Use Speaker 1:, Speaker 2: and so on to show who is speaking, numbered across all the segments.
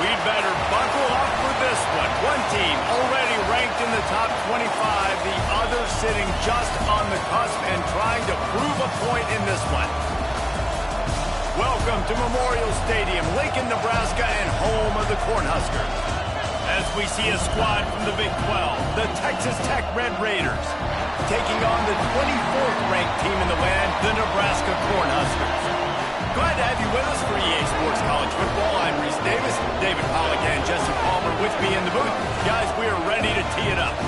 Speaker 1: We'd better buckle up for this one. One team already ranked in the top 25, the other sitting just on the cusp and trying to prove a point in this one. Welcome to Memorial Stadium, Lincoln, Nebraska, and home of the Cornhuskers. As we see a squad from the Big 12, the Texas Tech Red Raiders, taking on the 24th ranked team in the land, the Nebraska Cornhuskers. Glad to have you with us for EA Sports College Football. I'm Reese Davis, David Pollack, and Jesse Palmer with me in the booth. Guys, we are ready to tee it up.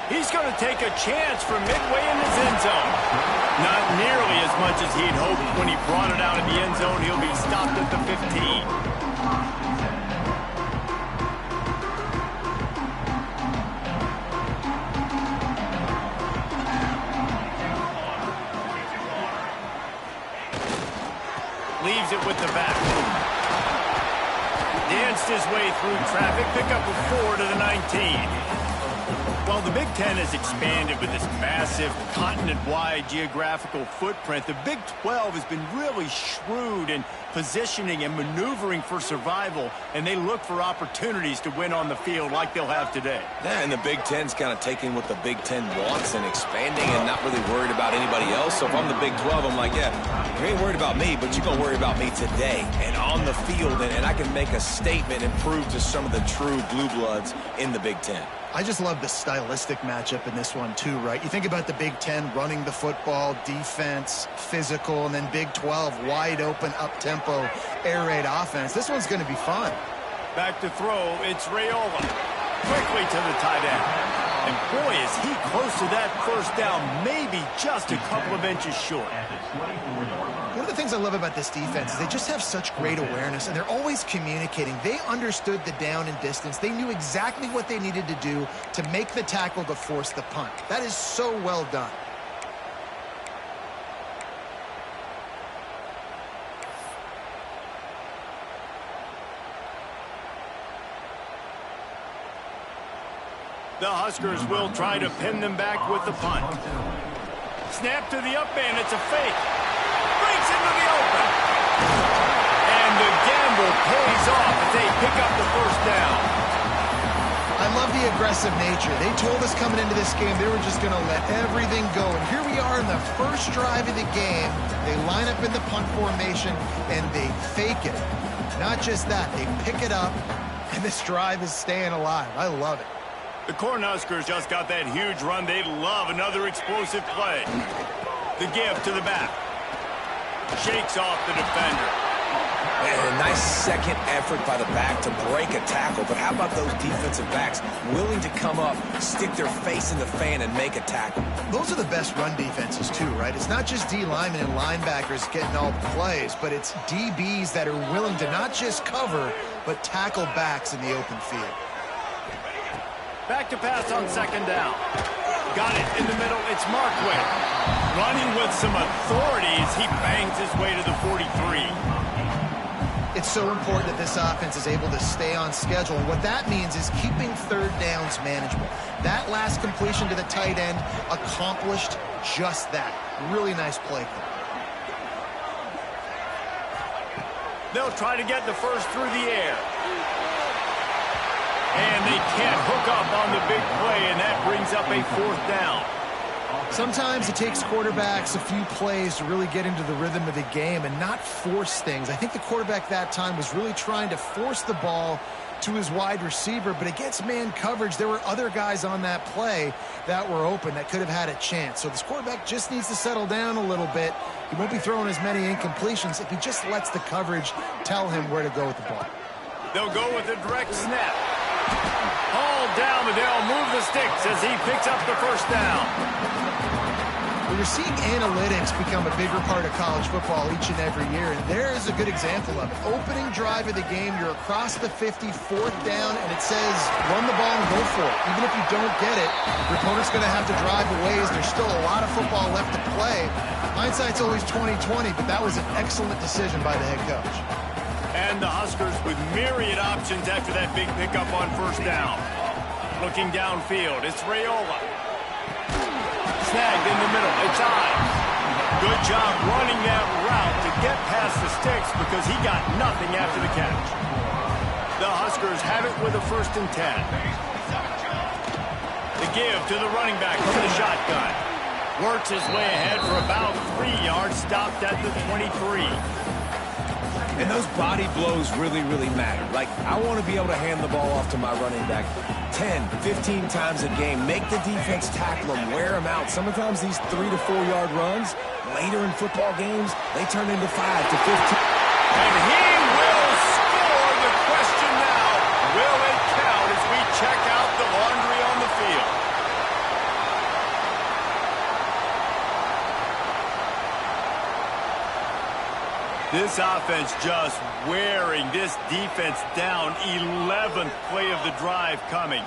Speaker 1: He's going to take a chance from midway in his end zone. Not nearly as much as he'd hoped. When he brought it out of the end zone, he'll be stopped at the 15. Leaves it with the back. Danced his way through traffic. Pick up a 4 to the 19. Well, the Big Ten has expanded with this massive continent-wide geographical footprint. The Big 12 has been really shrewd in positioning and maneuvering for survival, and they look for opportunities to win on the field like they'll have today.
Speaker 2: Yeah, and the Big Ten's kind of taking what the Big Ten wants and expanding and not really worried about anybody else. So if I'm the Big 12, I'm like, yeah, you ain't worried about me, but you're going to worry about me today and on the field, and I can make a statement and prove to some of the true blue bloods in the Big Ten.
Speaker 3: I just love the stylistic matchup in this one too, right? You think about the Big Ten running the football, defense, physical, and then Big 12 wide open, up-tempo, air raid offense. This one's going to be fun.
Speaker 1: Back to throw, it's Raiola. Quickly to the tight end. And boy, is he close to that first down, maybe just a couple of inches short.
Speaker 3: One of the things I love about this defense is they just have such great awareness, and they're always communicating. They understood the down and distance. They knew exactly what they needed to do to make the tackle to force the punt. That is so well done.
Speaker 1: The Huskers will try to pin them back with the punt. Snap to the up man, it's a fake. Breaks into the open. And the gamble pays off as they pick up the first down.
Speaker 3: I love the aggressive nature. They told us coming into this game they were just going to let everything go. And here we are in the first drive of the game. They line up in the punt formation, and they fake it. Not just that, they pick it up, and this drive is staying alive. I love it.
Speaker 1: The Cornhuskers just got that huge run. They'd love another explosive play. The give to the back. Shakes off the defender.
Speaker 2: And a nice second effort by the back to break a tackle. But how about those defensive backs willing to come up, stick their face in the fan, and make a tackle?
Speaker 3: Those are the best run defenses, too, right? It's not just D linemen and linebackers getting all the plays, but it's DBs that are willing to not just cover, but tackle backs in the open field.
Speaker 1: Back to pass on second down. Got it in the middle. It's Markwick. Running with some authority as he bangs his way to the 43.
Speaker 3: It's so important that this offense is able to stay on schedule. And what that means is keeping third downs manageable. That last completion to the tight end accomplished just that. Really nice play call.
Speaker 1: They'll try to get the first through the air. And they can't hook up on the big play, and that brings up a fourth down.
Speaker 3: Sometimes it takes quarterbacks a few plays to really get into the rhythm of the game and not force things. I think the quarterback that time was really trying to force the ball to his wide receiver, but against man coverage, there were other guys on that play that were open that could have had a chance. So this quarterback just needs to settle down a little bit. He won't be throwing as many incompletions if he just lets the coverage tell him where to go with the ball.
Speaker 1: They'll go with a direct snap. Hauled down, but they'll move the sticks as he picks up the first down.
Speaker 3: Well, you're seeing analytics become a bigger part of college football each and every year, and there is a good example of it. Opening drive of the game, you're across the 50, 4th down, and it says run the ball and go for it. Even if you don't get it, your opponent's going to have to drive a ways. There's still a lot of football left to play. Hindsight's always 20/20, but that was an excellent decision by the head coach.
Speaker 1: And the Huskers with myriad options after that big pickup on 1st down. Looking downfield, it's Raiola. Snagged in the middle, it's Ives. Good job running that route to get past the sticks because he got nothing after the catch. The Huskers have it with a 1st and 10. The give to the running back from the shotgun. Works his way ahead for about 3 yards, stopped at the 23.
Speaker 2: And those body blows really, really matter. Like, I want to be able to hand the ball off to my running back 10, 15 times a game. Make the defense tackle them, wear them out. Sometimes these 3 to 4 yard runs, later in football games, they turn into 5 to 15.
Speaker 1: And he will score. The question now, will it count as we check out the laundry on the field? This offense just wearing this defense down. 11th play of the drive coming.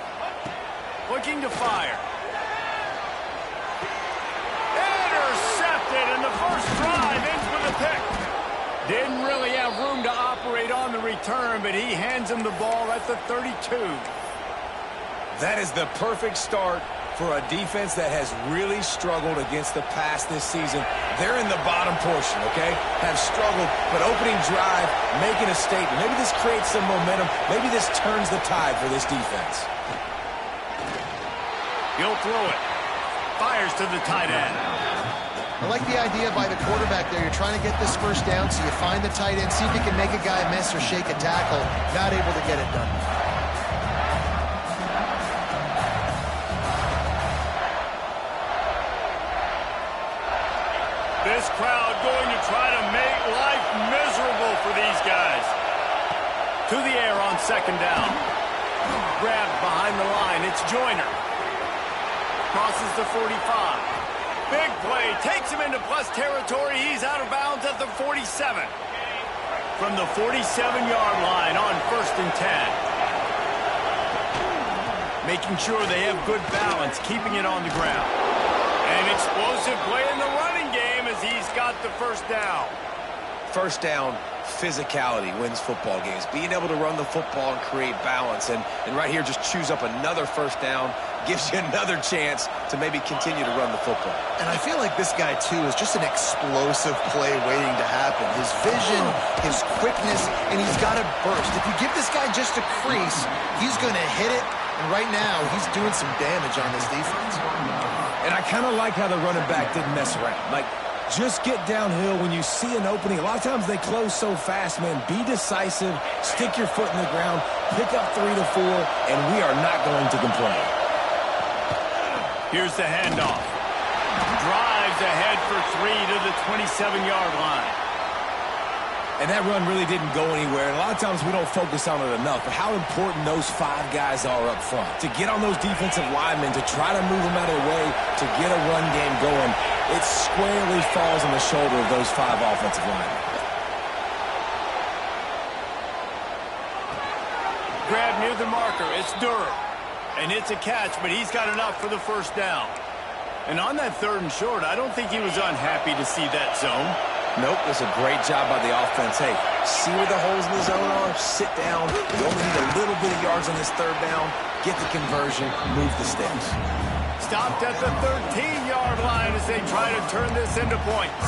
Speaker 1: Looking to fire. Intercepted, and the first drive ends with a pick. Didn't really have room to operate on the return, but he hands him the ball at the 32.
Speaker 2: That is the perfect start for a defense that has really struggled against the pass this season. They're in the bottom portion, okay? Have struggled, but opening drive, making a statement. Maybe this creates some momentum. Maybe this turns the tide for this defense.
Speaker 1: He'll throw it. Fires to the tight end.
Speaker 3: I like the idea by the quarterback there. You're trying to get this 1st down, so you find the tight end, see if you can make a guy miss or shake a tackle. Not able to get it done.
Speaker 1: This crowd going to try to make life miserable for these guys. To the air on 2nd down. Grabbed behind the line. It's Joyner. Crosses the 45. Big play. Takes him into plus territory. He's out of bounds at the 47. From the 47-yard line on 1st and 10. Making sure they have good balance, keeping it on the ground. An explosive play in the running game as he's got the 1st down.
Speaker 2: 1st down, physicality wins football games. Being able to run the football and create balance. And right here, just choose up another 1st down. Gives you another chance to maybe continue to run the football.
Speaker 3: And I feel like this guy, too, is just an explosive play waiting to happen. His vision, his quickness, and he's got a burst. If you give this guy just a crease, he's going to hit it. And right now, he's doing some damage on this defense.
Speaker 2: And I kind of like how the running back didn't mess around. Like, just get downhill when you see an opening. A lot of times they close so fast, man. Be decisive, stick your foot in the ground, pick up 3 to 4, and we are not going to complain.
Speaker 1: Here's the handoff. Drives ahead for 3 to the 27-yard line.
Speaker 2: And that run really didn't go anywhere. And a lot of times we don't focus on it enough. But how important those 5 guys are up front. To get on those defensive linemen, to try to move them out of the way, to get a run game going, it squarely falls on the shoulder of those 5 offensive linemen.
Speaker 1: Grab near the marker. It's Durham. And it's a catch, but he's got enough for the 1st down. And on that 3rd and short, I don't think he was unhappy to see that zone.
Speaker 2: Nope, it's a great job by the offense. Hey, see where the holes in the zone are, sit down. You only need a little bit of yards on this 3rd down. Get the conversion, move the sticks.
Speaker 1: Stopped at the 13-yard line as they try to turn this into points.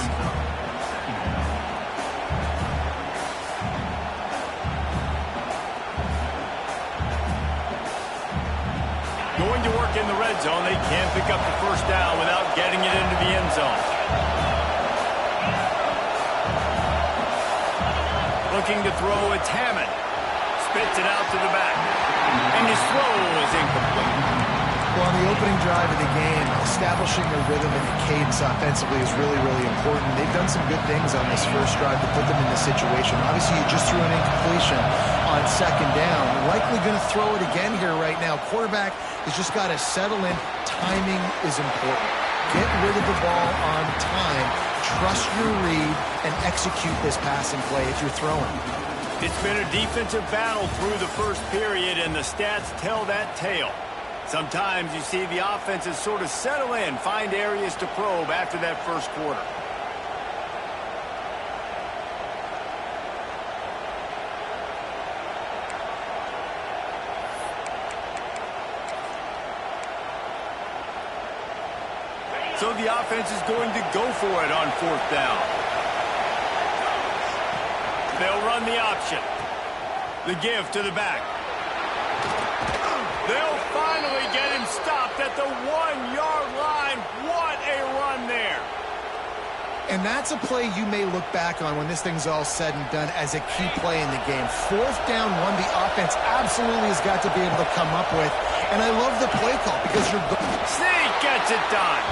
Speaker 1: Going to work in the red zone. They can't pick up the 1st down without getting it into the end zone. Looking to throw, it's Hammond. Spits it out to the back. And his throw is incomplete.
Speaker 3: Well, on the opening drive of the game, establishing a rhythm and a cadence offensively is really, really important. They've done some good things on this 1st drive to put them in this situation. Obviously, you just threw an incompletion on 2nd down. Likely going to throw it again here right now. Quarterback has just got to settle in. Timing is important. Get rid of the ball on time. Trust your read and execute this passing play if you're throwing.
Speaker 1: It's been a defensive battle through the first period, and the stats tell that tale. Sometimes you see the offenses sort of settle in, find areas to probe after that first quarter. So the offense is going to go for it on 4th down. They'll run the option. The give to the back. They'll finally get him stopped at the 1-yard line. What a run there.
Speaker 3: And that's a play you may look back on when this thing's all said and done as a key play in the game. 4th down, one the offense absolutely has got to be able to come up with. And I love the play call because you're...
Speaker 1: Sneak gets it done.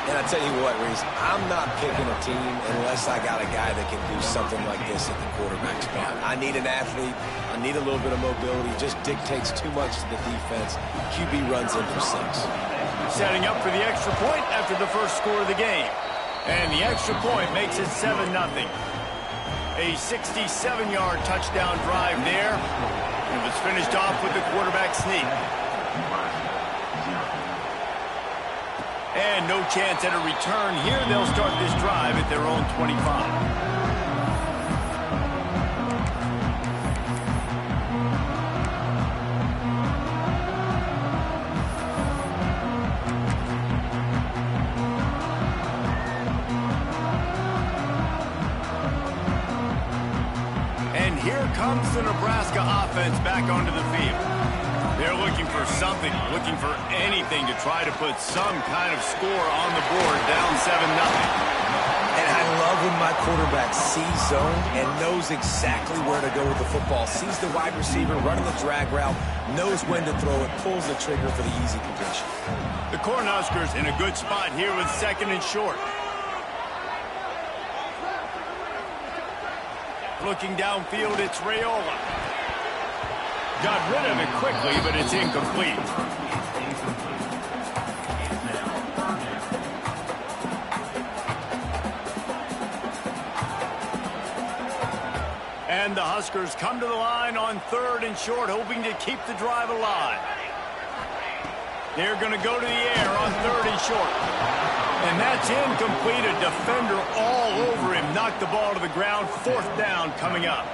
Speaker 2: And I tell you what, Reese, I'm not picking a team unless I got a guy that can do something like this at the quarterback spot. I need an athlete. I need a little bit of mobility. Just dictates too much to the defense. QB runs in for 6.
Speaker 1: Setting up for the extra point after the first score of the game. And the extra point makes it 7-0. A 67-yard touchdown drive there. It was finished off with the quarterback sneak. And no chance at a return here. They'll start this drive at their own 25. And here comes the Nebraska offense back onto the field. They're looking for something, looking for anything to try to put some kind of score on the board, down 7-0.
Speaker 2: And I love when my quarterback sees zone and knows exactly where to go with the football. Sees the wide receiver running the drag route, knows when to throw it, pulls the trigger for the easy completion.
Speaker 1: The Cornhuskers in a good spot here with 2nd and short. Looking downfield, it's Raiola. Got rid of it quickly, but it's incomplete. And the Huskers come to the line on 3rd and short, hoping to keep the drive alive. They're going to go to the air on 3rd and short. And that's incomplete. A defender all over him. Knocked the ball to the ground. 4th down coming up.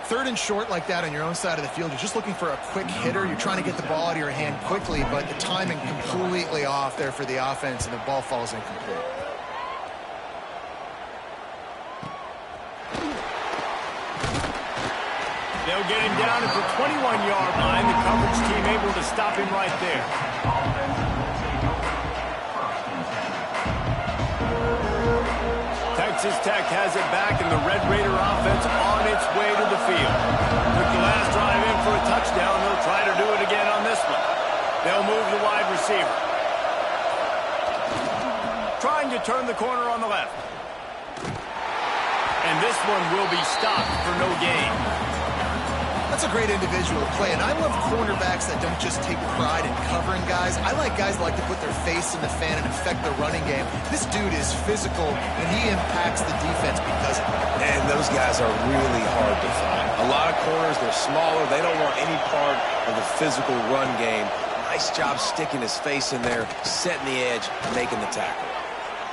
Speaker 3: 3rd and short like that on your own side of the field, you're just looking for a quick hitter. You're trying to get the ball out of your hand quickly, but the timing completely off there for the offense, and the ball falls incomplete.
Speaker 1: They'll get him down at the 21-yard line. The coverage team able to stop him right there. Texas Tech has it back, and the Red Raider offense on its way to the field. Took the last drive in for a touchdown. They'll try to do it again on this one. They'll move the wide receiver. Trying to turn the corner on the left. And this one will be stopped for no gain.
Speaker 3: That's a great individual play, and I love cornerbacks that don't just take pride in covering guys. I like guys that like to put their face in the fan and affect the running game. This dude is physical, and he impacts the defense because of it.
Speaker 2: And those guys are really hard to find. A lot of corners, they're smaller. They don't want any part of the physical run game. Nice job sticking his face in there, setting the edge, making the tackle.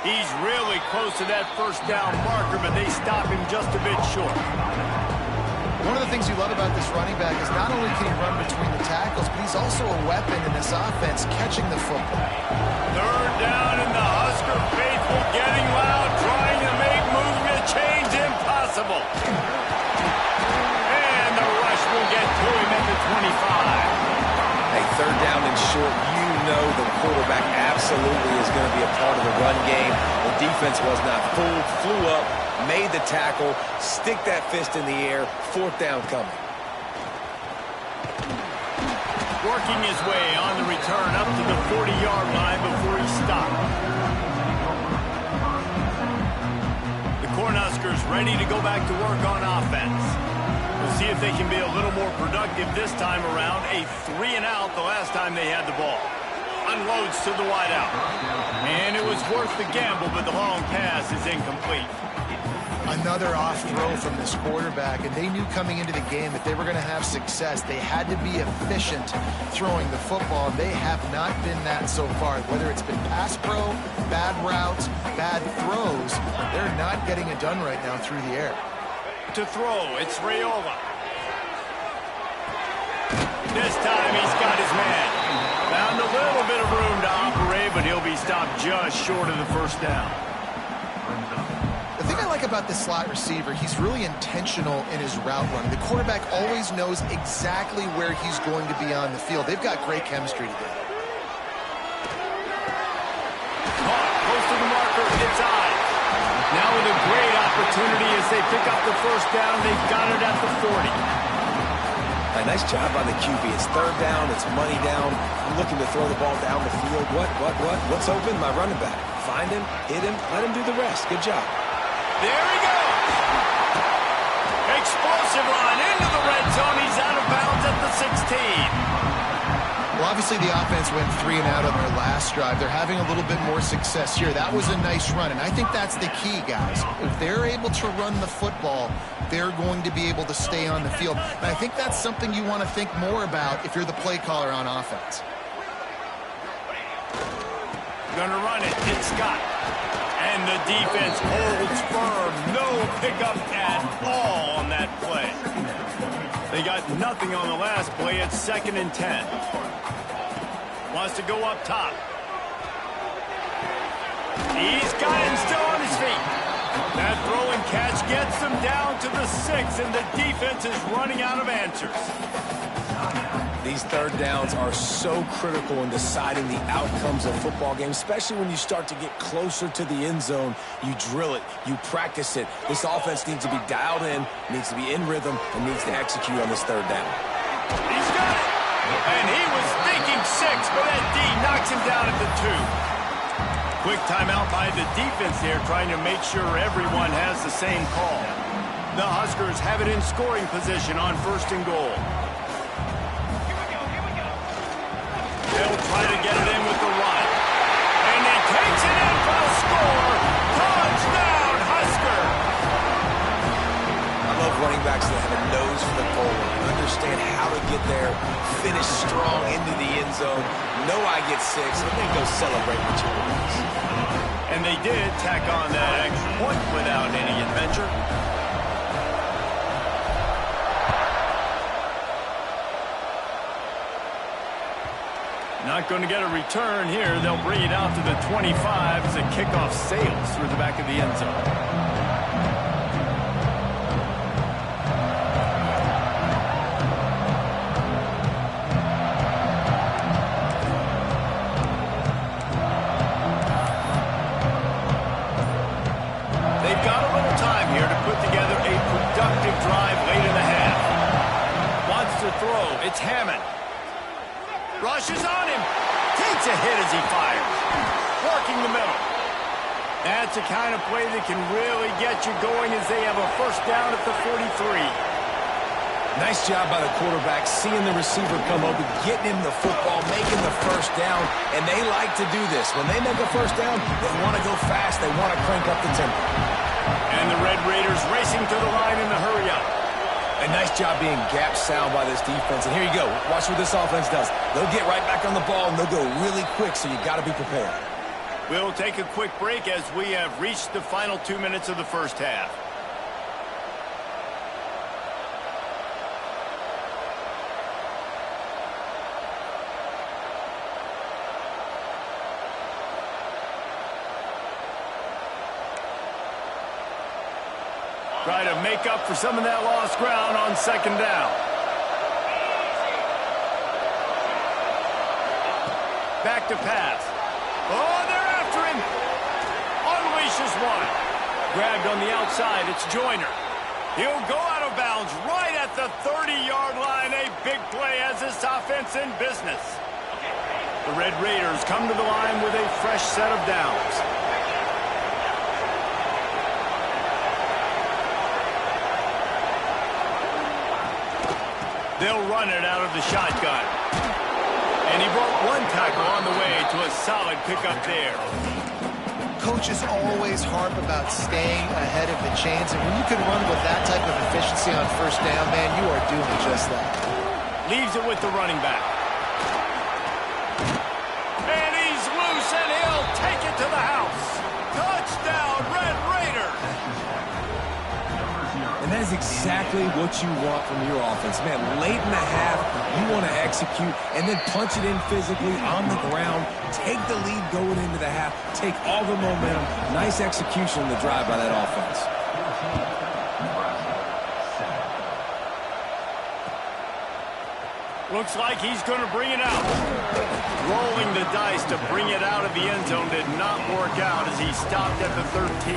Speaker 1: He's really close to that 1st down marker, but they stop him just a bit short.
Speaker 3: One of the things you love about this running back is not only can he run between the tackles, but he's also a weapon in this offense, catching the football.
Speaker 1: 3rd down, and the Husker faithful getting loud, trying to make movement change impossible. And the rush will get to him at the 25.
Speaker 2: Hey, 3rd down and short, you know the quarterback absolutely is going to be a part of the run game. The defense was not fooled, flew up, made the tackle, stick that fist in the air, 4th down coming.
Speaker 1: Working his way on the return up to the 40-yard line before he stopped. The Cornhuskers ready to go back to work on offense. We'll see if they can be a little more productive this time around. A 3-and-out the last time they had the ball. unloads to the wideout. And it was worth the gamble, but the long pass is incomplete.
Speaker 3: Another off throw from this quarterback, and they knew coming into the game that they were going to have success. They had to be efficient throwing the football. They have not been that so far. Whether it's been pass pro, bad routes, bad throws, they're not getting it done right now through the air.
Speaker 1: To throw, it's Raiola. This time he's got his man. Found a little bit of room to operate, but he'll be stopped just short of the first down.
Speaker 3: The thing I like about this slot receiver, he's really intentional in his route running. The quarterback always knows exactly where he's going to be on the field. They've got great chemistry together.
Speaker 1: Caught, close to the marker, it's high. Now with a great opportunity as they pick up the first down, they've got it at the 40.
Speaker 2: A nice job by the QB. It's third down. It's money down. I'm looking to throw the ball down the field. What's open? My running back. Find him, hit him, let him do the rest. Good job.
Speaker 1: There he goes. Explosive line into the red zone. He's out of bounds at the 16.
Speaker 3: Well, obviously the offense went 3 and out on their last drive. They're having a little bit more success here. That was a nice run, and I think that's the key, guys. If they're able to run the football, they're going to be able to stay on the field. And I think that's something you want to think more about if you're the play caller on offense.
Speaker 1: Gonna run it. It's Scott. And the defense holds firm. No pickup at all on that play. They got nothing on the last play. It's 2nd and 10. Wants to go up top. He's got him still on his feet. That throw and catch gets them down to the 6, and the defense is running out of answers.
Speaker 2: These third downs are so critical in deciding the outcomes of football games, especially when you start to get closer to the end zone. You drill it, you practice it. This offense needs to be dialed in, needs to be in rhythm, and needs to execute on this third down.
Speaker 1: He's got it. And he was thinking 6, but that D knocks him down at the 2. Quick timeout by the defense here, trying to make sure everyone has the same call. The Huskers have it in scoring position on 1st and goal. They'll try to get it in with the run. And he takes it in for the score. Touchdown, Husker!
Speaker 2: I love running backs that have a nose for the goal line, understand how to get there, finish strong into the end zone, know I get 6, and then go celebrate with your boys.
Speaker 1: And they did tack on that extra point without any adventure. Not going to get a return here. They'll bring it out to the 25 as a kickoff sails through the back of the end zone. They've got a little time here to put together a productive drive late in the half. Wants to throw. It's Hammond. Rushes on him. Takes a hit as he fires. Working the middle. That's the kind of play that can really get you going as they have a first down at the 43.
Speaker 2: Nice job by the quarterback, seeing the receiver come open, getting him the football, making the first down, and they like to do this. When they make a first down, they want to go fast. They want to crank up the tempo.
Speaker 1: And the Red Raiders racing to the line in the hurry-up.
Speaker 2: A nice job being gap sound by this defense. And here you go. Watch what this offense does. They'll get right back on the ball, and they'll go really quick, so you got to be prepared.
Speaker 1: We'll take a quick break as we have reached the final 2 minutes of the first half. Try to make up for some of that lost ground on 2nd down. Back to pass. Oh, they're after him. Unleashes one. Grabbed on the outside. It's Joyner. He'll go out of bounds right at the 30-yard line. A big play as this offense in business. The Red Raiders come to the line with a fresh set of downs. They'll run it out of the shotgun. And he brought one tackle on the way to a solid pickup there.
Speaker 3: Coaches always harp about staying ahead of the chains, and when you can run with that type of efficiency on first down, man, you are doing just that.
Speaker 1: Leaves it with the running back. And he's loose, and he'll take it to the house. Touchdown, Red Raiders!
Speaker 2: And that is exactly what you want from your offense. Man, late in the half, you want to execute and then punch it in physically on the ground, take the lead going into the half, take all the momentum. Nice execution in the drive by that offense.
Speaker 1: Looks like he's going to bring it out. Rolling the dice to bring it out of the end zone did not work out as he stopped at the 13.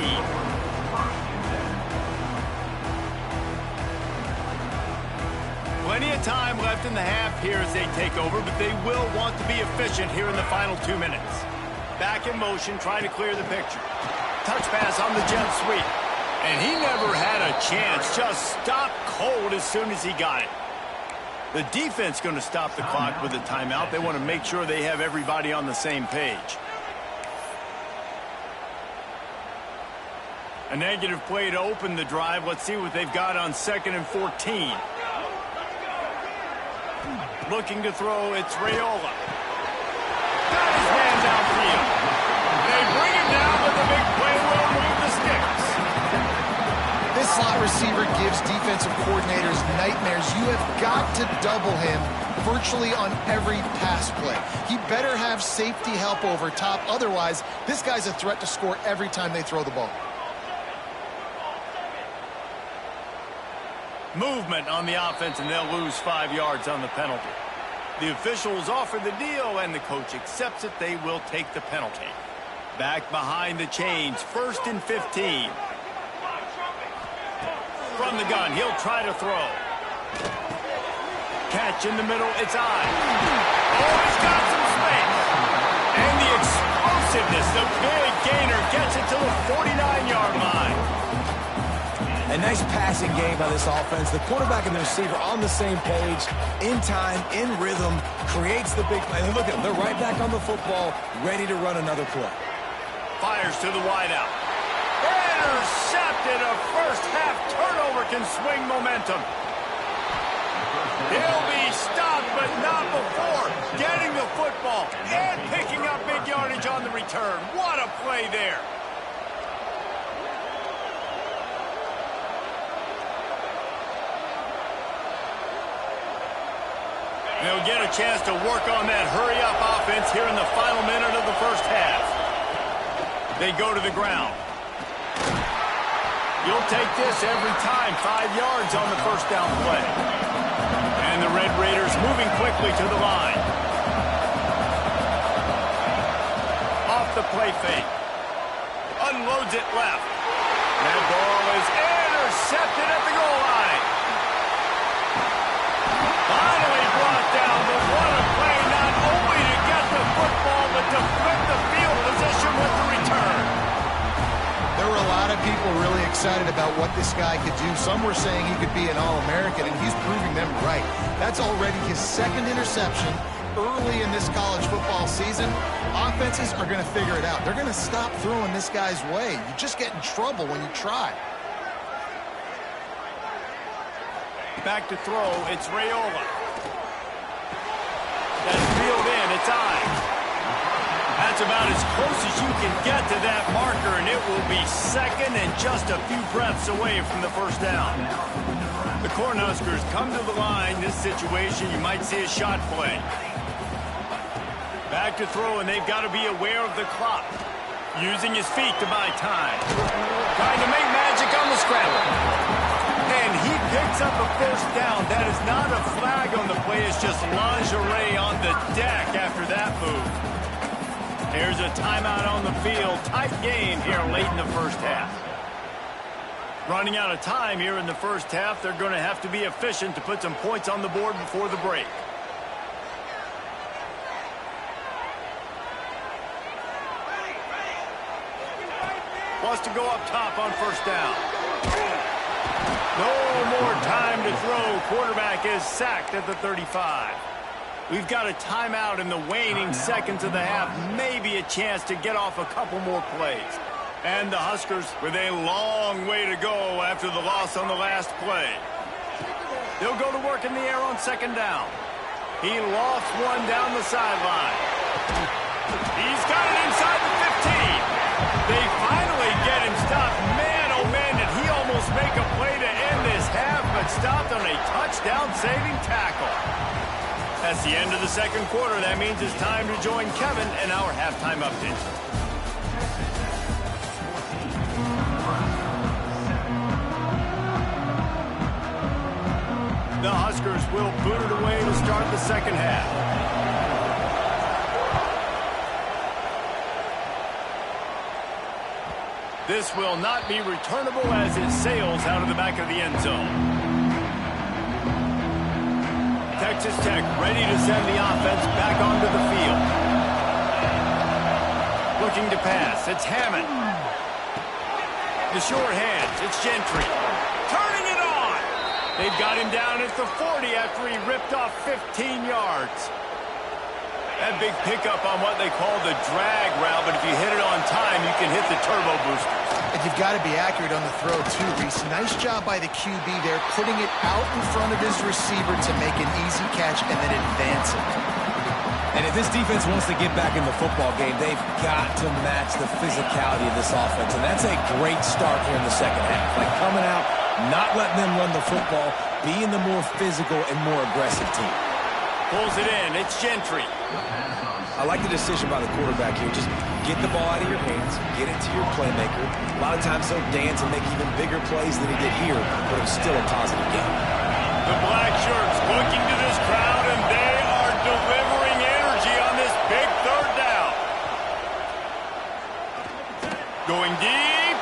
Speaker 1: Plenty of time left in the half here as they take over, but they will want to be efficient here in the final 2 minutes. Back in motion, trying to clear the picture. Touch pass on the jet sweep. And he never had a chance, just stopped cold as soon as he got it. The defense going to stop the clock with a timeout. They want to make sure they have everybody on the same page. A negative play to open the drive. Let's see what they've got on 2nd and 14. Looking to throw, it's Raiola. Got his man downfield. They bring him down, but the big play will move the sticks.
Speaker 3: This slot receiver gives defensive coordinators nightmares. You have got to double him virtually on every pass play. He better have safety help over top. Otherwise, this guy's a threat to score every time they throw the ball.
Speaker 1: Movement on the offense, and they'll lose 5 yards on the penalty. The officials offer the deal, and the coach accepts it. They will take the penalty. Back behind the chains, 1st and 15. From the gun, he'll try to throw. Catch in the middle, it's I. Oh, he's got some space. And the explosiveness, the big gainer gets it to the 49-yard line.
Speaker 2: A nice passing game by this offense. The quarterback and the receiver on the same page, in time, in rhythm, creates the big play. And look at them. They're right back on the football, ready to run another play.
Speaker 1: Fires to the wideout. Intercepted. A first-half turnover can swing momentum. He'll be stopped, but not before getting the football and picking up big yardage on the return. What a play there. They'll get a chance to work on that hurry-up offense here in the final minute of the first half. They go to the ground. You'll take this every time. 5 yards on the first down play. And the Red Raiders moving quickly to the line. Off the play fake. Unloads it left. That ball is intercepted at the goal line. Finally brought down, but what a play, not only to get the football, but to flip the field position with the return.
Speaker 3: There were a lot of people really excited about what this guy could do. Some were saying he could be an All-American, and he's proving them right. That's already his 2nd interception early in this college football season. Offenses are going to figure it out. They're going to stop throwing this guy's way. You just get in trouble when you try.
Speaker 1: Back to throw, it's Raiola. That's reeled in, it's I. That's about as close as you can get to that marker, and it will be 2nd and just a few breaths away from the first down. The Cornhuskers come to the line. This situation, you might see a shot play. Back to throw, and they've got to be aware of the clock. Using his feet to buy time. Trying to make magic on the scramble. And he picks up a first down. That is not a flag on the play. It's just lingerie on the deck after that move. Here's a timeout on the field. Tight game here late in the first half. Running out of time here in the first half. They're going to have to be efficient to put some points on the board before the break. Wants to go up top on first down. No more time to throw. Quarterback is sacked at the 35. We've got a timeout in the waning seconds of the half. Maybe a chance to get off a couple more plays. And the Huskers with a long way to go after the loss on the last play. They'll go to work in the air on second down. He lost one down the sideline. He's got it inside the 15. They finally get him stopped. Man, oh man, did he almost make a play to end this half, but stopped on a touchdown-saving tackle. That's the end of the second quarter. That means it's time to join Kevin in our halftime update. The Huskers will boot it away to start the second half. This will not be returnable as it sails out of the back of the end zone. Texas Tech ready to send the offense back onto the field. Looking to pass. It's Hammond. The short hands. It's Gentry. Turning it on. They've got him down at the 40 after he ripped off 15 yards. That big pickup on what they call the drag route, but if you hit it on time, you can hit the turbo boosters.
Speaker 3: And you've got to be accurate on the throw, too, Reese. Nice job by the QB there, putting it out in front of his receiver to make an easy catch and then advance it.
Speaker 2: And if this defense wants to get back in the football game, they've got to match the physicality of this offense. And that's a great start here in the second half. Like coming out, not letting them run the football, being the more physical and more aggressive team.
Speaker 1: Pulls it in. It's Gentry.
Speaker 2: I like the decision by the quarterback here. Just get the ball out of your hands, get it to your playmaker. A lot of times he'll dance and make even bigger plays than he did here, but it's still a positive game.
Speaker 1: The black shirts looking to this crowd, and they are delivering energy on this big third down. Going deep.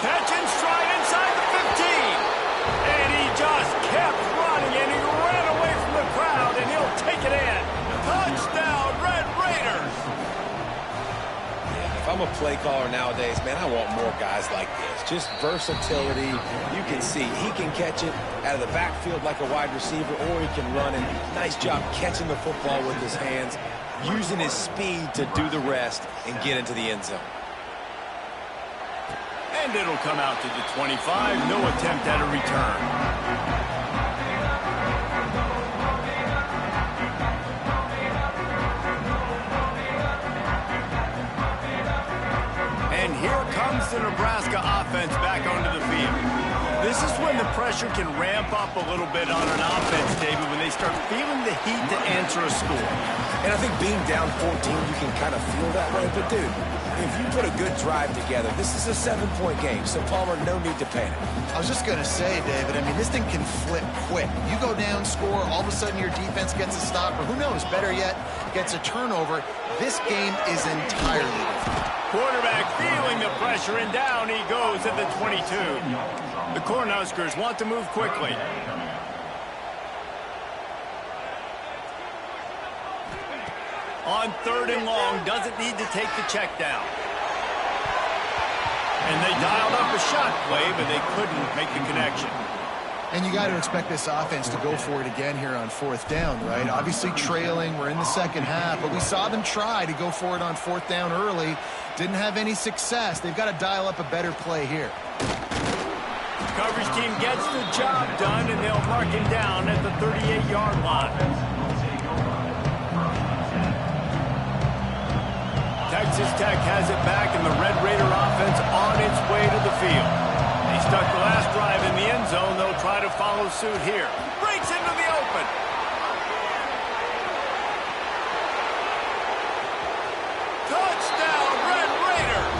Speaker 1: Catch and stride inside the 15. And he just kept running, and he ran away from the crowd, and he'll take it in. Touchdown, Red Raiders!
Speaker 2: If I'm a play caller nowadays, man, I want more guys like this. Just versatility. You can see he can catch it out of the backfield like a wide receiver, or he can run. And nice job catching the football with his hands, using his speed to do the rest and get into the end zone.
Speaker 1: And it'll come out to the 25. No attempt at a return. And here comes the Nebraska offense back onto the field. This is when the pressure can ramp up a little bit on an offense, David, when they start feeling the heat to answer a score.
Speaker 2: And I think being down 14, you can kind of feel that way. But, dude, if you put a good drive together, this is a 7-point game. So, Palmer, no need to panic.
Speaker 3: I was just going to say, David, I mean, this thing can flip quick. You go down, score, all of a sudden your defense gets a stop, or who knows, better yet, gets a turnover. This game is entirely different.
Speaker 1: Quarterback feeling the pressure, and down he goes at the 22. The Cornhuskers want to move quickly. On third and long, doesn't need to take the check down. And they dialed up a shot play, but they couldn't make the connection.
Speaker 3: And you got to expect this offense to go for it again here on fourth down, right? Obviously trailing, we're in the second half, but we saw them try to go for it on fourth down early. Didn't have any success. They've got to dial up a better play here.
Speaker 1: Coverage team gets the job done, and they'll mark him down at the 38-yard line. Texas Tech has it back, and the Red Raider offense on its way to the field. They stuck the last drive in the end zone. They'll try to follow suit here. Breaks into the open. Touchdown, Red Raiders.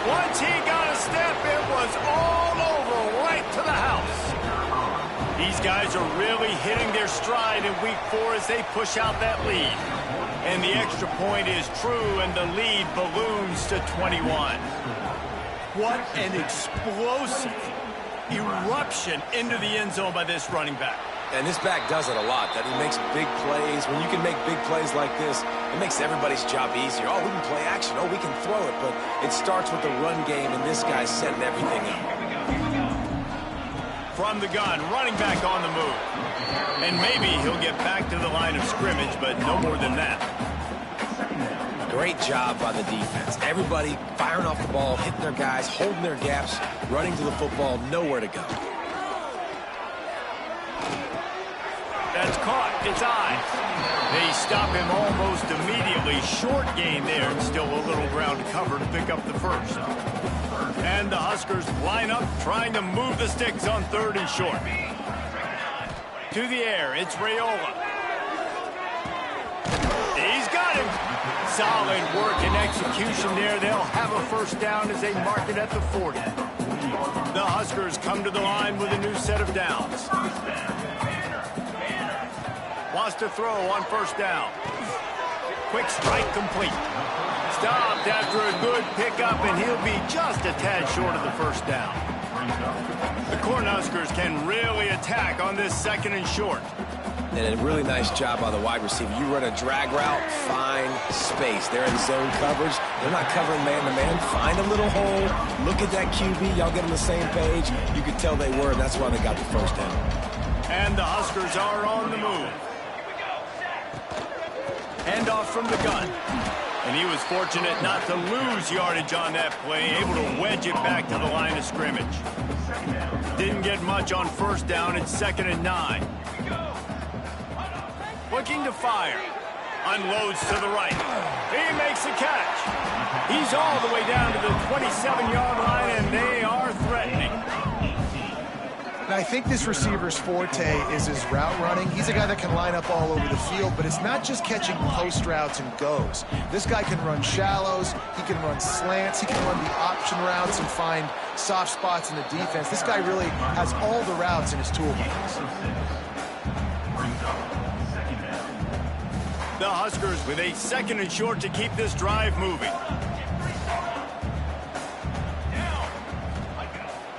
Speaker 1: Once he got a step, it was all over, right to the house. These guys are really hitting their stride in week 4 as they push out that lead. And the extra point is true, and the lead balloons to 21. What an explosive eruption into the end zone by this running back.
Speaker 2: And this back does it a lot, that he makes big plays. When you can make big plays like this, it makes everybody's job easier. Oh, we can play action. Oh, we can throw it. But it starts with the run game, and this guy's setting everything up.
Speaker 1: from the gun, running back on the move. And maybe he'll get back to the line of scrimmage, but no more than that.
Speaker 2: Great job by the defense. Everybody firing off the ball, hitting their guys, holding their gaps, running to the football, nowhere to go.
Speaker 1: That's caught. It's eyes. They stop him almost immediately. Short gain there, and still a little ground to cover to pick up the first. And the Huskers line up, trying to move the sticks on 3rd and short. To the air, it's Raiola. He's got him. Solid work and execution there. They'll have a first down as they mark it at the 40. The Huskers come to the line with a new set of downs. Wants to throw on 1st down. Quick strike complete. Stopped after a good pickup, and he'll be just a tad short of the 1st down. The Cornhuskers can really attack on this 2nd and short.
Speaker 2: And a really nice job by the wide receiver. You run a drag route, find space. They're in zone coverage. They're not covering man-to-man. Find a little hole. Look at that QB. Y'all get on the same page. You could tell they were, and that's why they got the 1st down.
Speaker 1: And the Huskers are on the move. Handoff from the gun. And he was fortunate not to lose yardage on that play, able to wedge it back to the line of scrimmage. Didn't get much on 1st down. It's 2nd and 9. Looking to fire. Unloads to the right. He makes the catch. He's all the way down to the 27-yard line, and they are threatening.
Speaker 3: And I think this receiver's forte is his route running. He's a guy that can line up all over the field, but it's not just catching post routes and goes. This guy can run shallows, he can run slants, he can run the option routes and find soft spots in the defense. This guy really has all the routes in his toolbox.
Speaker 1: The Huskers with a 2nd and short to keep this drive moving.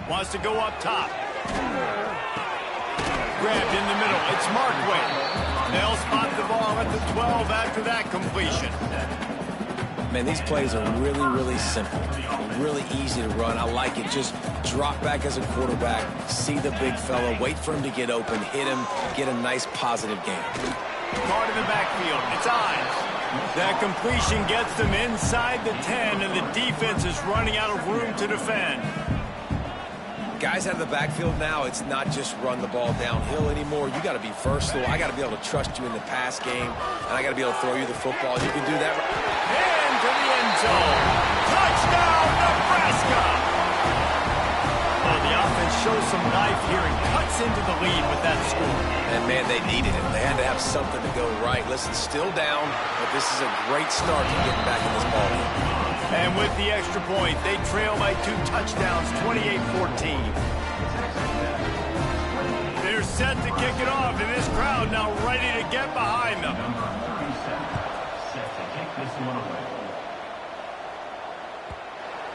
Speaker 1: Wants to go up top. Grabbed in the middle. It's Markway. They'll spot the ball at the 12 after that completion.
Speaker 2: Man, these plays are really, really simple. Really easy to run. I like it. Just drop back as a quarterback, see the big fella, wait for him to get open, hit him, get a nice positive game.
Speaker 1: Caught in the backfield. It's eyes. That completion gets them inside the 10, and the defense is running out of room to defend.
Speaker 2: Guys out of the backfield now, it's not just run the ball downhill anymore. You got to be versatile. I got to be able to trust you in the pass game, and I got to be able to throw you the football. You can do that.
Speaker 1: Into the end zone. Touchdown, Nebraska! Oh, the offense shows some knife here and cuts into the lead with that score.
Speaker 2: And, man, they needed it. They had to have something to go right. Listen, still down, but this is a great start to getting back in this ball game.
Speaker 1: And with the extra point, they trail by 2 touchdowns, 28-14. They're set to kick it off, and this crowd now ready to get behind them.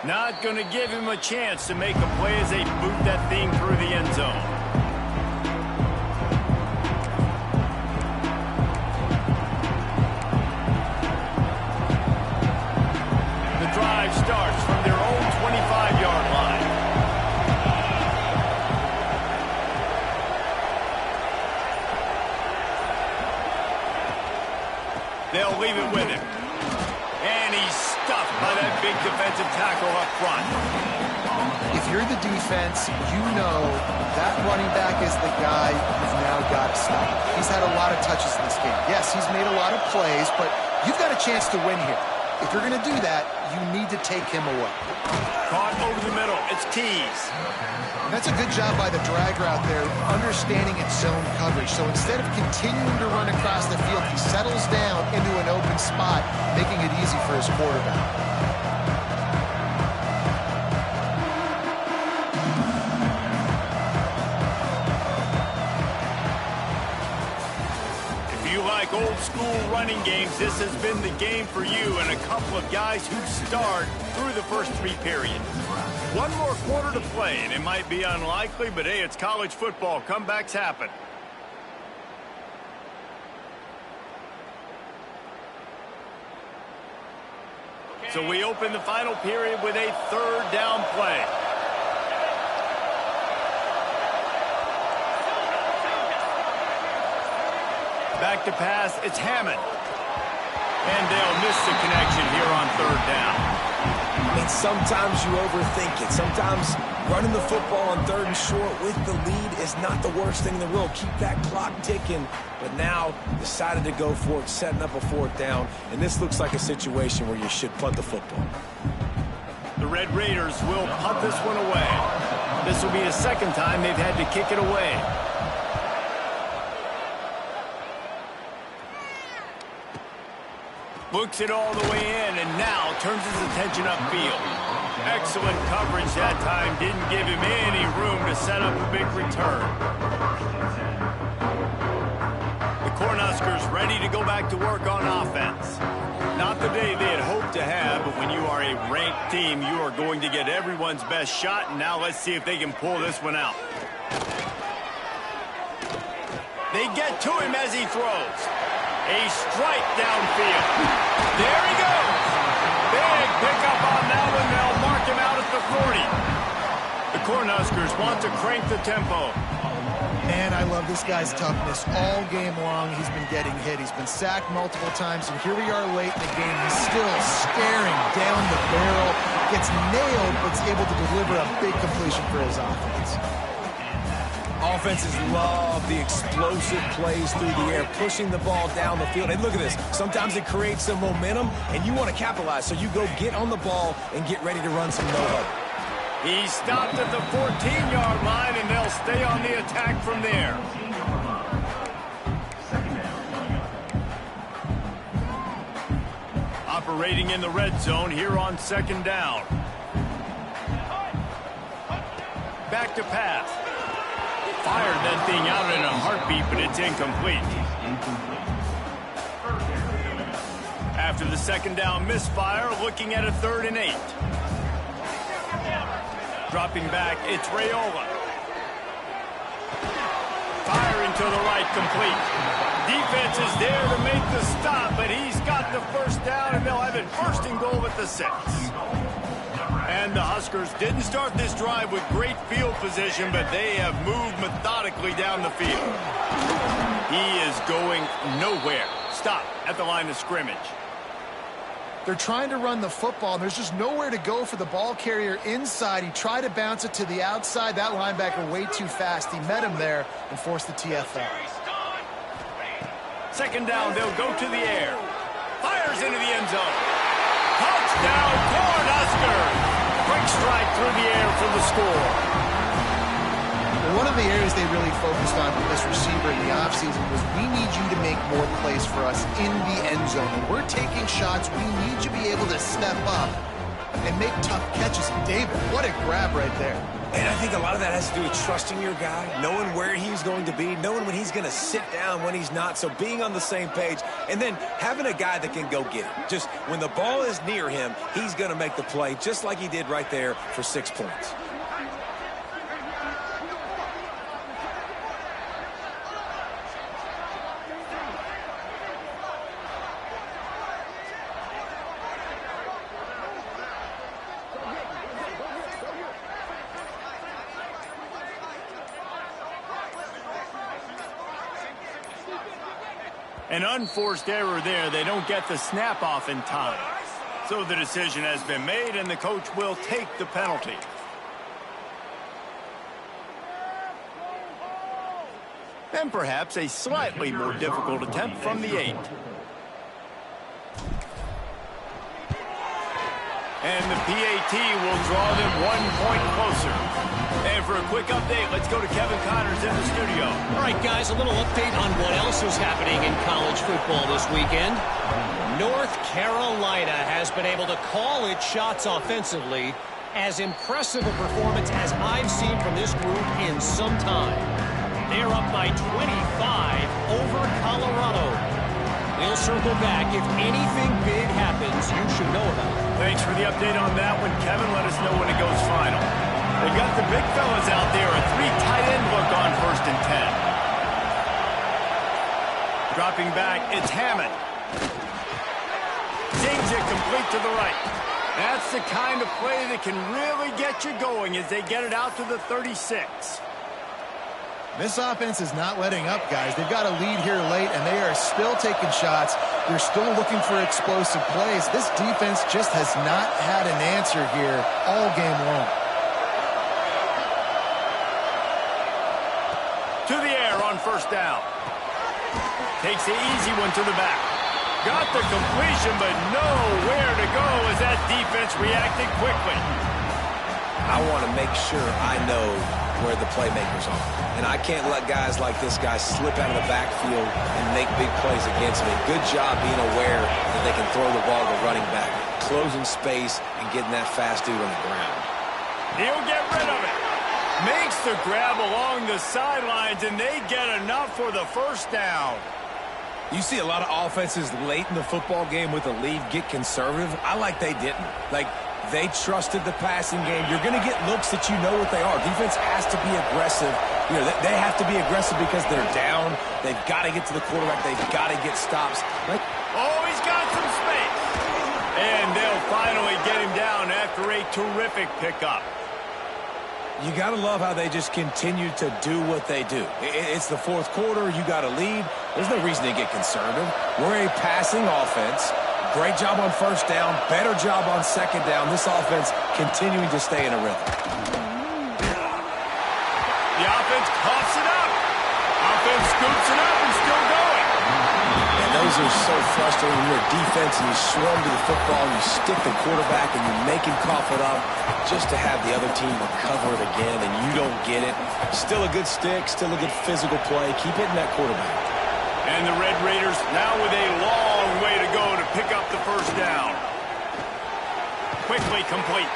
Speaker 1: Not going to give him a chance to make a play as they boot that thing through the end zone. Drive starts from their own 25-yard line. They'll leave it with him. And he's stuffed by that big defensive tackle up front.
Speaker 3: If you're the defense, you know that running back is the guy you've now got to stop. He's had a lot of touches in this game. Yes, he's made a lot of plays, but you've got a chance to win here. If you're going to do that, you need to take him away.
Speaker 1: Caught over the middle. It's Keys.
Speaker 3: And that's a good job by the drag route there, understanding its zone coverage. So instead of continuing to run across the field, he settles down into an open spot, making it easy for his quarterback.
Speaker 1: Old school running games, this has been the game for you and a couple of guys who starred through the first 3 periods. One more quarter to play, and it might be unlikely, but hey, it's college football. Comebacks happen. So we open the final period with a 3rd down play. Back to pass, it's Hammond. And they'll miss the connection here on third down.
Speaker 2: I mean, sometimes you overthink it. Sometimes running the football on third and short with the lead is not the worst thing in the world. Keep that clock ticking. But now decided to go for it, setting up a fourth down. And this looks like a situation where you should punt the football.
Speaker 1: The Red Raiders will punt this one away. This will be the second time they've had to kick it away. Looks it all the way in and now turns his attention upfield. Excellent coverage that time. Didn't give him any room to set up a big return. The Cornhuskers ready to go back to work on offense. Not the day they had hoped to have, but when you are a ranked team, you are going to get everyone's best shot. And now let's see if they can pull this one out. They get to him as he throws. A strike downfield. There he goes. Big pickup on that one. They'll mark him out at the 40. The Cornhuskers want to crank the tempo.
Speaker 3: And I love this guy's toughness. All game long, he's been getting hit. He's been sacked multiple times, and here we are late in the game. He's still staring down the barrel. Gets nailed, but is able to deliver a big completion for his offense.
Speaker 2: Offenses love the explosive plays through the air, pushing the ball down the field. And look at this. Sometimes it creates some momentum, and you want to capitalize. So you go get on the ball and get ready to run some no-huddle.
Speaker 1: He stopped at the 14-yard line, and they'll stay on the attack from there. Operating in the red zone here on second down. Back to pass. Fired that thing out in a heartbeat, but it's incomplete. After the second down misfire, looking at a 3rd and 8. Dropping back, it's Raiola. Firing to the right, complete. Defense is there to make the stop, but he's got the first down, and they'll have it first and goal at the 6. And the Huskers didn't start this drive with great field position, but they have moved methodically down the field. He is going nowhere. Stop at the line of scrimmage.
Speaker 3: They're trying to run the football. There's just nowhere to go for the ball carrier inside. He tried to bounce it to the outside. That linebacker way too fast. He met him there and forced the TFL.
Speaker 1: Second down, they'll go to the air. Fires into the end zone. Touchdown, Cornhuskers! Quick strike through the air for the score.
Speaker 3: One of the areas they really focused on with this receiver in the offseason was we need you to make more plays for us in the end zone. When we're taking shots, we need you to be able to step up and make tough catches. David, what a grab right there.
Speaker 2: And I think a lot of that has to do with trusting your guy, knowing where he's going to be, knowing when he's going to sit down, when he's not. So being on the same page, and then having a guy that can go get it. Just when the ball is near him, he's going to make the play, just like he did right there for 6 points.
Speaker 1: An unforced error there. They don't get the snap off in time. So the decision has been made, and the coach will take the penalty. And perhaps a slightly more difficult attempt from the 8. And the PAT will draw them 1 point closer. And for a quick update, let's go to Kevin Connors in the studio.
Speaker 4: All right, guys, a little update on what else is happening in college football this weekend. North Carolina has been able to call its shots offensively. As impressive a performance as I've seen from this group in some time. They're up by 25 over Colorado. We'll circle back. If anything big happens, you should know about it.
Speaker 1: Thanks for the update on that one, Kevin. Let us know when it goes final. They've got the big fellas out there. A 3 tight end look on 1st and 10. Dropping back, it's Hammond. Zings it complete to the right. That's the kind of play that can really get you going as they get it out to the 36.
Speaker 3: This offense is not letting up, guys. They've got a lead here late, and they are still taking shots. They're still looking for explosive plays. This defense just has not had an answer here all game long.
Speaker 1: To the air on first down. Takes the easy one to the back. Got the completion, but nowhere to go as that defense reacted quickly.
Speaker 2: I want to make sure I know where the playmakers are. And I can't let guys like this guy slip out of the backfield and make big plays against me. Good job being aware that they can throw the ball to the running back, closing space and getting that fast dude on the ground.
Speaker 1: He'll get rid of it. Makes the grab along the sidelines, and they get enough for the first down.
Speaker 2: You see a lot of offenses late in the football game with a lead get conservative. I like they didn't. Like, they trusted the passing game. You're going to get looks that you know what they are. Defense has to be aggressive. You know, they have to be aggressive because they're down. They've got to get to the quarterback. They've got to get stops. Right?
Speaker 1: Oh, he's got some space. And they'll finally get him down after a terrific pickup.
Speaker 2: You got to love how they just continue to do what they do. It's the fourth quarter. You got a lead. There's no reason to get conservative. We're a passing offense. Great job on first down. Better job on second down. This offense continuing to stay in a rhythm.
Speaker 1: The offense coughs it up. Offense scoops it up and still going.
Speaker 2: And those are so frustrating. You're a defense and you swarm to the football and you stick the quarterback and you make him cough it up just to have the other team recover it again and you don't get it. Still a good stick, still a good physical play. Keep hitting that quarterback.
Speaker 1: And the Red Raiders now with a long way to go to pick up the first down. Quickly complete.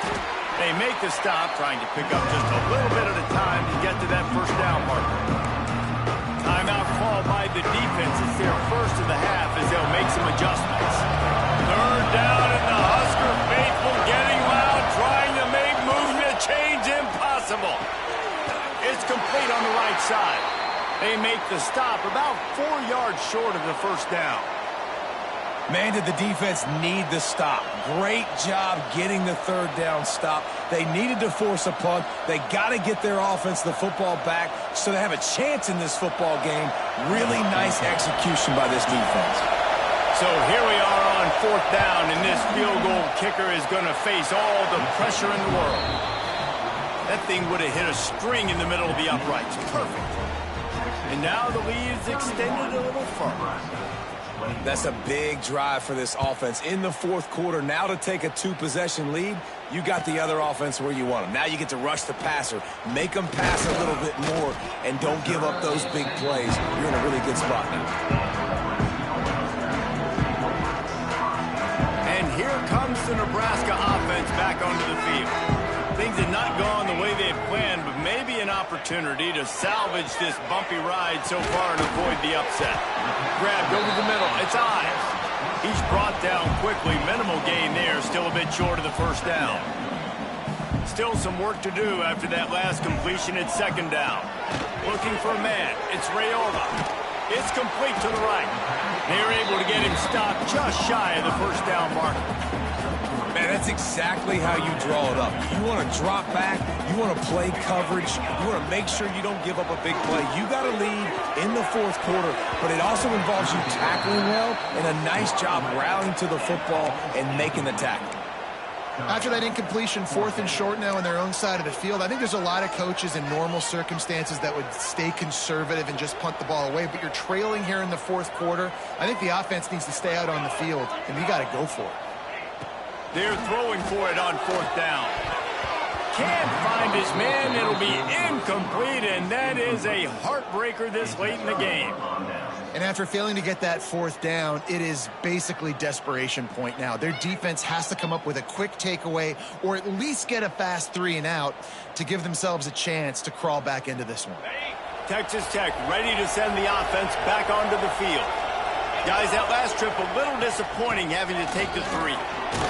Speaker 1: They make the stop, trying to pick up just a little bit at a time to get to that first down marker. Timeout called by the defense. It's their first of the half as they'll make some adjustments. Third down and the Husker faithful getting loud, trying to make movement change impossible. It's complete on the right side. They make the stop about 4 yards short of the first down.
Speaker 2: Man, did the defense need the stop. Great job getting the third down stop. They needed to force a punt. They got to get their offense the football back so they have a chance in this football game. Really nice execution by this defense.
Speaker 1: So here we are on fourth down, and this field goal kicker is going to face all the pressure in the world. That thing would have hit a string in the middle of the uprights. Perfect. And now the lead is extended a little further.
Speaker 2: That's a big drive for this offense in the fourth quarter. Now to take a two-possession lead, you got the other offense where you want them. Now you get to rush the passer, make them pass a little bit more, and don't give up those big plays. You're in a really good spot now.
Speaker 1: And here comes the Nebraska offense back onto the field. Things had not gone the way they had planned, but maybe an opportunity to salvage this bumpy ride so far and avoid the upset. Grabbed over the middle. It's Ives. He's brought down quickly. Minimal gain there. Still a bit short of the first down. Still some work to do after that last completion at second down. Looking for a man. It's Rayola. It's complete to the right. They're able to get him stopped just shy of the first down marker.
Speaker 2: Man, that's exactly how you draw it up. You want to drop back. You want to play coverage. You want to make sure you don't give up a big play. You got to lead in the fourth quarter, but it also involves you tackling well and a nice job rallying to the football and making the tackle.
Speaker 3: After that incompletion, fourth and short now on their own side of the field, I think there's a lot of coaches in normal circumstances that would stay conservative and just punt the ball away, but you're trailing here in the fourth quarter. I think the offense needs to stay out on the field, and you got to go for it.
Speaker 1: They're throwing for it on fourth down. Can't find his man. It'll be incomplete, and that is a heartbreaker this late in the game.
Speaker 3: And after failing to get that fourth down, it is basically desperation point now. Their defense has to come up with a quick takeaway or at least get a fast 3 and out to give themselves a chance to crawl back into this one.
Speaker 1: Texas Tech ready to send the offense back onto the field. Guys, that last trip a little disappointing having to take the 3.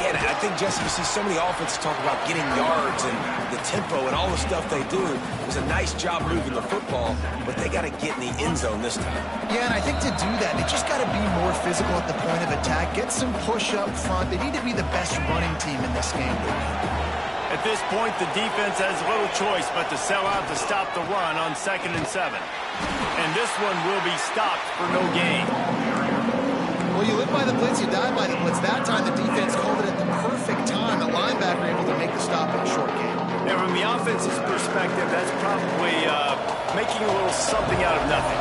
Speaker 2: Yeah, I think, Jesse, you see so many offenses talk about getting yards and the tempo and all the stuff they do. It was a nice job moving the football, but they got to get in the end zone this time.
Speaker 3: Yeah, and I think to do that, they just got to be more physical at the point of attack, get some push up front. They need to be the best running team in this game.
Speaker 1: At this point, the defense has little choice but to sell out to stop the run on 2nd and 7. And this one will be stopped for no gain.
Speaker 3: Well, you live by the blitz, you die by the blitz. That time, the defense called it at the perfect time. The linebacker able to make the stop in a short game.
Speaker 1: And from the offense's perspective, that's probably making a little something out of nothing.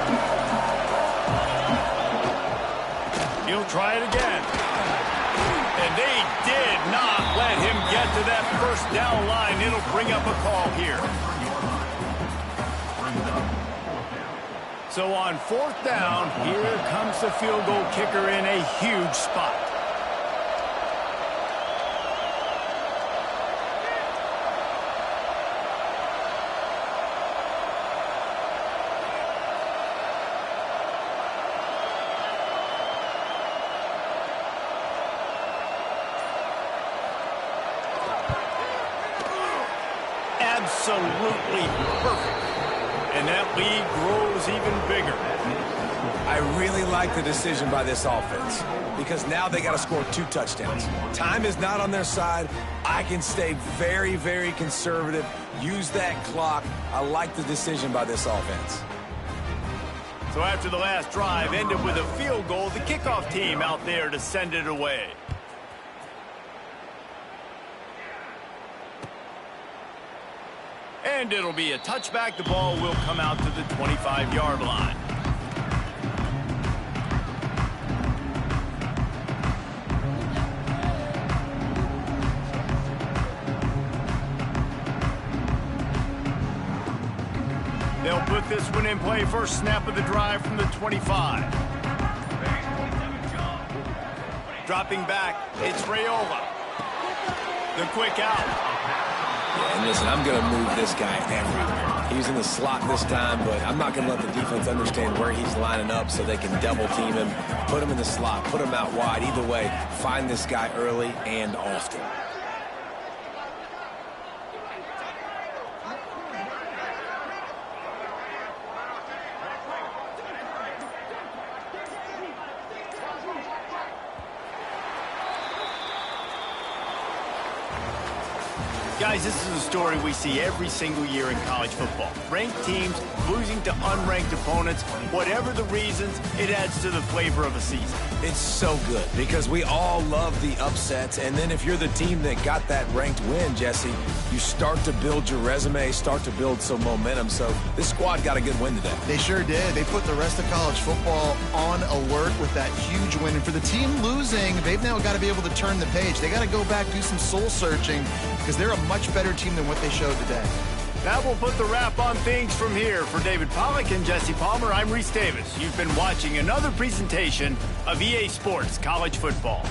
Speaker 1: He'll try it again. And they did not let him get to that first down line. It'll bring up a call here. So on 4th down, here comes the field goal kicker in a huge spot. Absolutely perfect. And that lead grows even bigger.
Speaker 2: I really like the decision by this offense because now they got to score 2 touchdowns. Time is not on their side. I can stay very, very conservative. Use that clock. I like the decision by this offense.
Speaker 1: So after the last drive ended with a field goal, the kickoff team out there to send it away. And it'll be a touchback. The ball will come out to the 25-yard line. They'll put this one in play. First snap of the drive from the 25. Dropping back, it's Raiola. The quick out.
Speaker 2: And listen, I'm going to move this guy everywhere. He's in the slot this time, but I'm not going to let the defense understand where he's lining up so they can double team him, put him in the slot, put him out wide. Either way, find this guy early and often.
Speaker 1: Guys, this is a story we see every single year in college football. Ranked teams losing to unranked opponents. Whatever the reasons, it adds to the flavor of a season.
Speaker 2: It's so good because we all love the upsets. And then if you're the team that got that ranked win, Jesse, you start to build your resume, start to build some momentum. So this squad got a good win today.
Speaker 3: They sure did. They put the rest of college football on alert with that huge win. And for the team losing, they've now got to be able to turn the page. They got to go back, do some soul searching, because they're a much better team than what they showed today.
Speaker 1: That will put the wrap on things from here. For David Pollack and Jesse Palmer, I'm Reese Davis. You've been watching another presentation of EA Sports College Football.